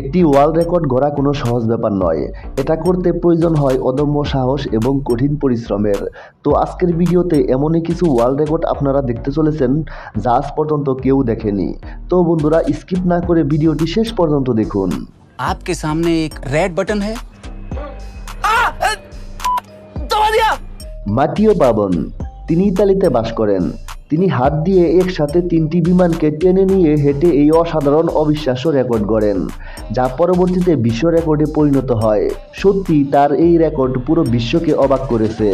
একটি world record গড়া কোনো সহজ ব্যাপার নয়। এটা করতে প্রয়োজন হয় অদম্য সাহস এবং কঠিন পরিশ্রমের। তো আজকের ভিডিওতে এমনই কিছু ওয়ার্ল্ড রেকর্ড আপনারা দেখতে চলেছেন যা আজ পর্যন্ত কেউ দেখেনি। তো বন্ধুরা, স্কিপ না করে ভিডিওটি শেষ পর্যন্ত দেখুন। आपके सामने एक रेड बटन है। মাটিও বাবন, তিনি ইতালিতে বাস করেন। তিনি হাত দিয়ে একসাথে 3টি বিমানকে টেনে নিয়ে হেঁটে এই অসাধারণ অবিশ্বাস্য রেকর্ড গড়েন, যা পরবর্তীতে বিশ্ব রেকর্ডে পরিণত হয়। সত্যি তার এই রেকর্ড পুরো বিশ্বকে অবাক করেছে।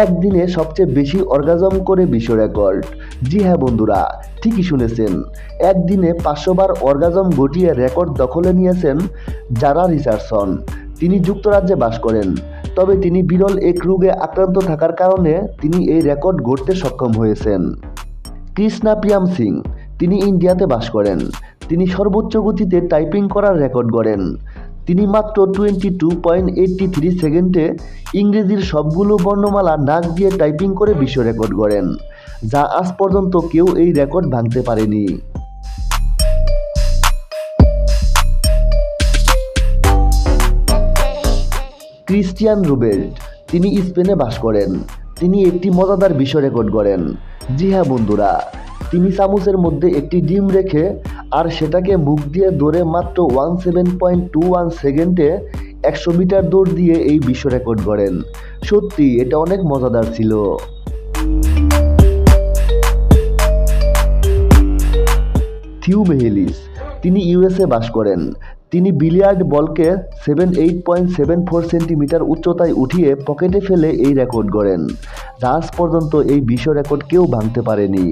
একদিনে সবচেয়ে বেশি অর্গাজম করে বিশ্ব রেকর্ড। জি হ্যাঁ বন্ধুরা, ঠিকই শুনেছেন, একদিনে 500 বার অর্গাজম ঘটিয়ে রেকর্ড দখলে নিয়েছেন জারা রিচার্ডসন। তিনি যুক্তরাজ্যে বাস করেন, তবে তিনি বিরল এক রোগে আক্রান্ত থাকার কারণে তিনি এই রেকর্ড গড়তে সক্ষম হয়েছেন। কৃষ্ণা প্রিয়াম সিং, তিনি ইন্ডিয়াতে বাস করেন। তিনি সর্বোচ্চ গতিতে টাইপিং করার রেকর্ড গড়েন। তিনি মাত্র 22.83 সেকেন্ডে ইংরেজির সবগুলো বর্ণমালা নাক দিয়ে টাইপিং করে বিশ্ব রেকর্ড গড়েন, যা আজ পর্যন্ত কেউ এই রেকর্ড ভাঙতে পারেনি। ক্রিস্টিয়ান রুবেল্ট, তিনি স্পেনে বাস করেন। তিনি একটি মজাদার বিশ্ব রেকর্ড গড়েন। জি হ্যাঁ বন্ধুরা, তিনি চামচের মধ্যে একটি ডিম রেখে আর সেটাকে মুখ দিয়ে দৌড়ে মাত্র 17.21 সেকেন্ডে 100 মিটার দৌড় দিয়ে এই বিশ্ব রেকর্ড গড়েন। সত্যি এটা অনেক মজাদার ছিল। থিউ মেহেলিস, তিনি ইউএসএ বাস করেন। তিনি বিলিয়ার্ড বলকে 78.74 সেন্টিমিটার উচ্চতায় উঠিয়ে পকেটে ফেলে এই রেকর্ড গড়েন, যা আজ পর্যন্ত এই বিশ্ব রেকর্ড কেউ ভাঙতে পারেনি।